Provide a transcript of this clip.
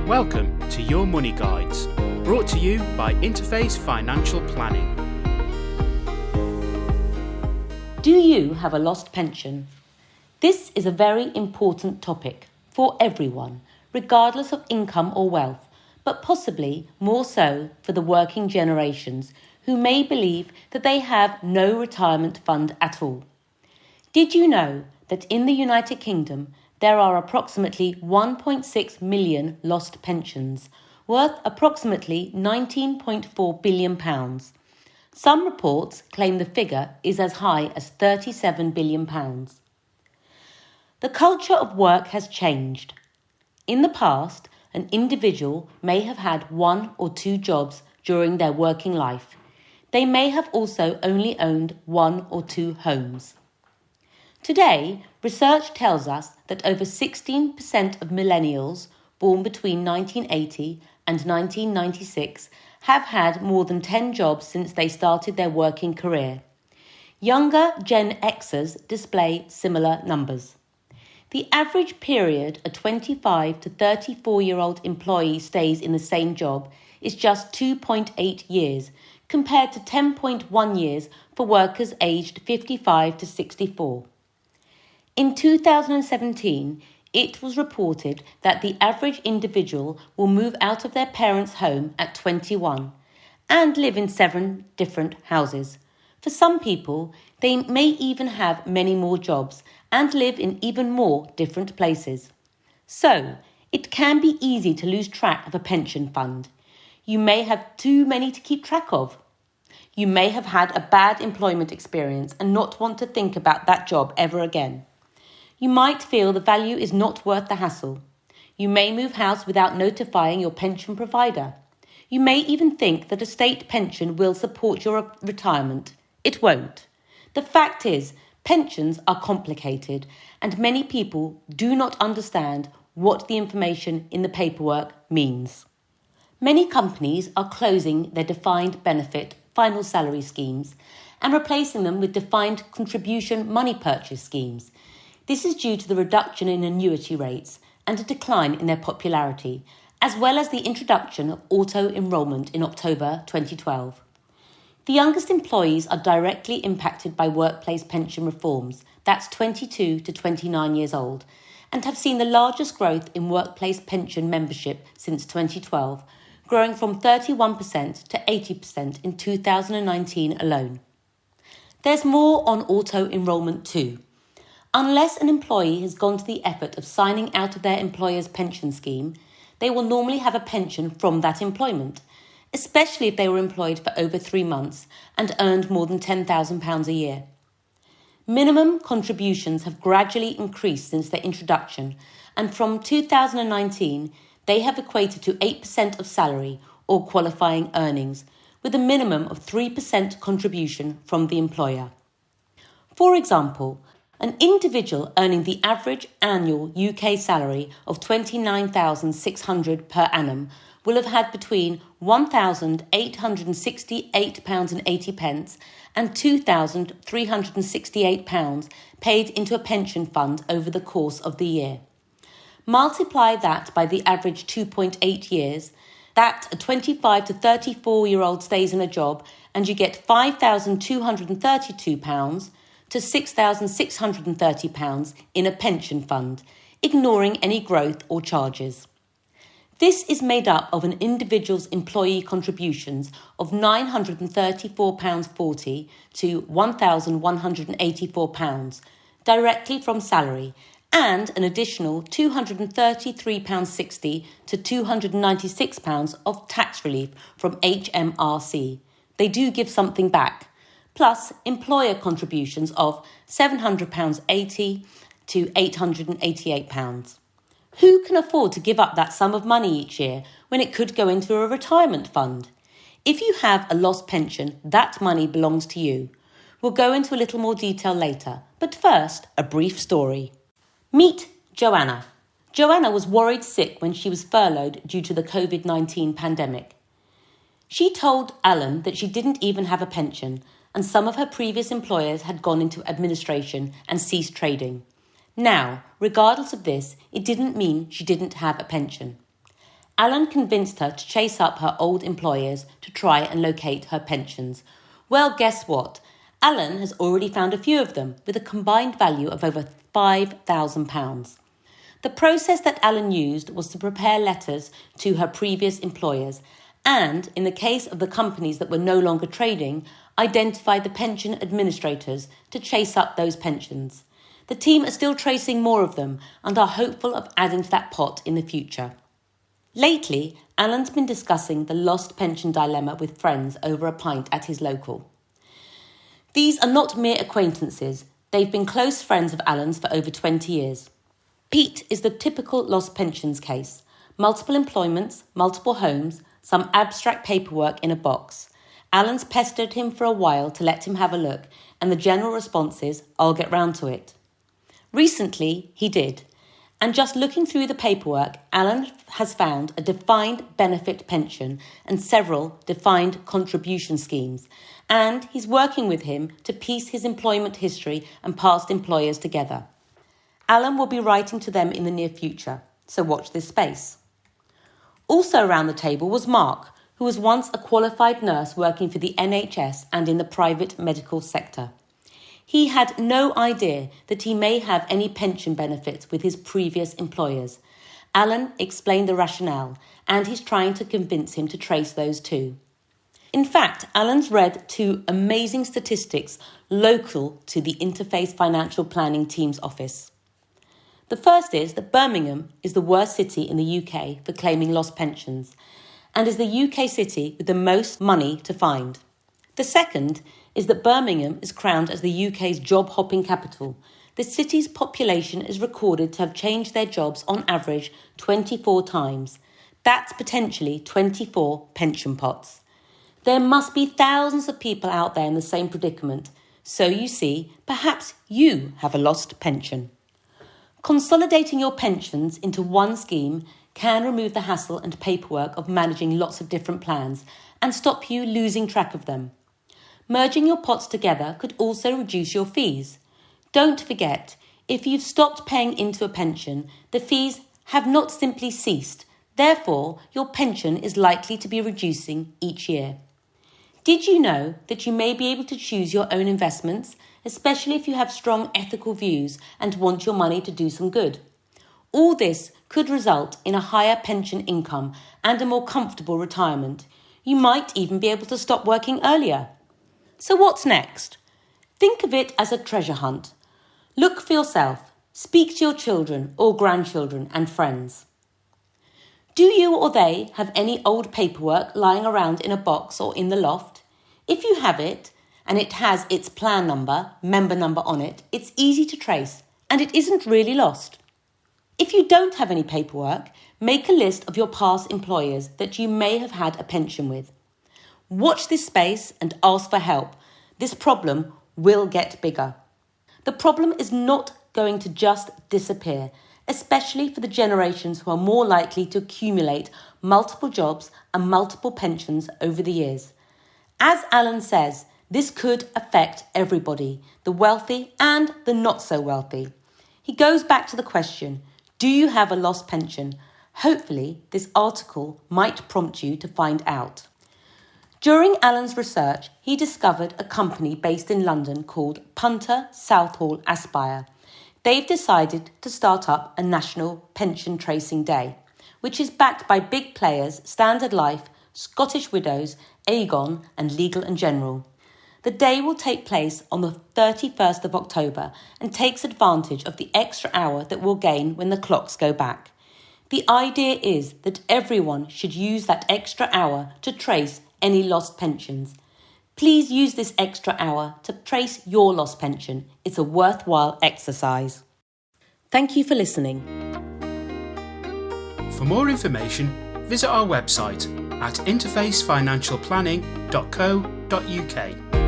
Welcome to Your Money Guides, brought to you by Interface Financial Planning. Do you have a lost pension? This is a very important topic for everyone, regardless of income or wealth, but possibly more so for the working generations who may believe that they have no retirement fund at all. Did you know that in the United Kingdom there are approximately 1.6 million lost pensions, worth approximately £19.4 billion. Some reports claim the figure is as high as £37 billion. The culture of work has changed. In the past, an individual may have had one or two jobs during their working life. They may have also only owned one or two homes. Today, research tells us that over 16% of millennials born between 1980 and 1996 have had more than 10 jobs since they started their working career. Younger Gen Xers display similar numbers. The average period a 25 to 34-year-old employee stays in the same job is just 2.8 years, compared to 10.1 years for workers aged 55 to 64. In 2017, it was reported that the average individual will move out of their parents' home at 21 and live in 7 different houses. For some people, they may even have many more jobs and live in even more different places. So, it can be easy to lose track of a pension fund. You may have too many to keep track of. You may have had a bad employment experience and not want to think about that job ever again. You might feel the value is not worth the hassle. You may move house without notifying your pension provider. You may even think that a state pension will support your retirement. It won't. The fact is, pensions are complicated and many people do not understand what the information in the paperwork means. Many companies are closing their defined benefit final salary schemes and replacing them with defined contribution money purchase schemes. This is due to the reduction in annuity rates and a decline in their popularity, as well as the introduction of auto-enrolment in October 2012. The youngest employees are directly impacted by workplace pension reforms, that's 22 to 29 years old, and have seen the largest growth in workplace pension membership since 2012, growing from 31% to 80% in 2019 alone. There's more on auto-enrolment too. Unless an employee has gone to the effort of signing out of their employer's pension scheme, they will normally have a pension from that employment, especially if they were employed for over 3 months and earned more than £10,000 a year. Minimum contributions have gradually increased since their introduction, and from 2019, they have equated to 8% of salary or qualifying earnings, with a minimum of 3% contribution from the employer. For example, an individual earning the average annual UK salary of £29,600 per annum will have had between £1,868.80 and £2,368 paid into a pension fund over the course of the year. Multiply that by the average 2.8 years, that a 25 to 34-year-old stays in a job, and you get £5,232 to £6,630 in a pension fund, ignoring any growth or charges. This is made up of an individual's employee contributions of £934.40 to £1,184 directly from salary, and an additional £233.60 to £296 of tax relief from HMRC. They do give something back, plus employer contributions of £700.80 to £888. Who can afford to give up that sum of money each year when it could go into a retirement fund? If you have a lost pension, that money belongs to you. We'll go into a little more detail later, but first, a brief story. Meet Joanna. Joanna was worried sick when she was furloughed due to the COVID-19 pandemic. She told Alan that she didn't even have a pension, and some of her previous employers had gone into administration and ceased trading. Now, regardless of this, it didn't mean she didn't have a pension. Alan convinced her to chase up her old employers to try and locate her pensions. Well, guess what? Alan has already found a few of them with a combined value of over £5,000. The process that Alan used was to prepare letters to her previous employers and, in the case of the companies that were no longer trading, identify the pension administrators to chase up those pensions. The team are still tracing more of them and are hopeful of adding to that pot in the future. Lately, Alan's been discussing the lost pension dilemma with friends over a pint at his local. These are not mere acquaintances, they've been close friends of Alan's for over 20 years. Pete is the typical lost pensions case. Multiple employments, multiple homes, some abstract paperwork in a box. Alan's pestered him for a while to let him have a look, and the general response is, "I'll get round to it." Recently, he did. And just looking through the paperwork, Alan has found a defined benefit pension and several defined contribution schemes. And he's working with him to piece his employment history and past employers together. Alan will be writing to them in the near future, so watch this space. Also around the table was Mark, who was once a qualified nurse working for the NHS and in the private medical sector. He had no idea that he may have any pension benefits with his previous employers. Alan explained the rationale, and he's trying to convince him to trace those too. In fact, Alan's read two amazing statistics local to the Interface Financial Planning team's office. The first is that Birmingham is the worst city in the UK for claiming lost pensions and is the UK city with the most money to find. The second is that Birmingham is crowned as the UK's job-hopping capital. The city's population is recorded to have changed their jobs on average 24 times. That's potentially 24 pension pots. There must be thousands of people out there in the same predicament. So you see, perhaps you have a lost pension. Consolidating your pensions into one scheme can remove the hassle and paperwork of managing lots of different plans and stop you losing track of them. Merging your pots together could also reduce your fees. Don't forget, if you've stopped paying into a pension, the fees have not simply ceased. Therefore, your pension is likely to be reducing each year. Did you know that you may be able to choose your own investments, especially if you have strong ethical views and want your money to do some good? All this could result in a higher pension income and a more comfortable retirement. You might even be able to stop working earlier. So what's next? Think of it as a treasure hunt. Look for yourself. Speak to your children or grandchildren and friends. Do you or they have any old paperwork lying around in a box or in the loft? If you have it, and it has its plan number, member number on it, it's easy to trace and it isn't really lost. If you don't have any paperwork, make a list of your past employers that you may have had a pension with. Watch this space and ask for help. This problem will get bigger. The problem is not going to just disappear, especially for the generations who are more likely to accumulate multiple jobs and multiple pensions over the years. As Alan says, this could affect everybody, the wealthy and the not so wealthy. He goes back to the question, do you have a lost pension? Hopefully, this article might prompt you to find out. During Alan's research, he discovered a company based in London called Punter Southall Aspire. They've decided to start up a national pension tracing day, which is backed by big players Standard Life, Scottish Widows, Aegon and Legal & General. The day will take place on the 31st of October and takes advantage of the extra hour that we'll gain when the clocks go back. The idea is that everyone should use that extra hour to trace any lost pensions. Please use this extra hour to trace your lost pension. It's a worthwhile exercise. Thank you for listening. For more information, visit our website at interfacefinancialplanning.co.uk.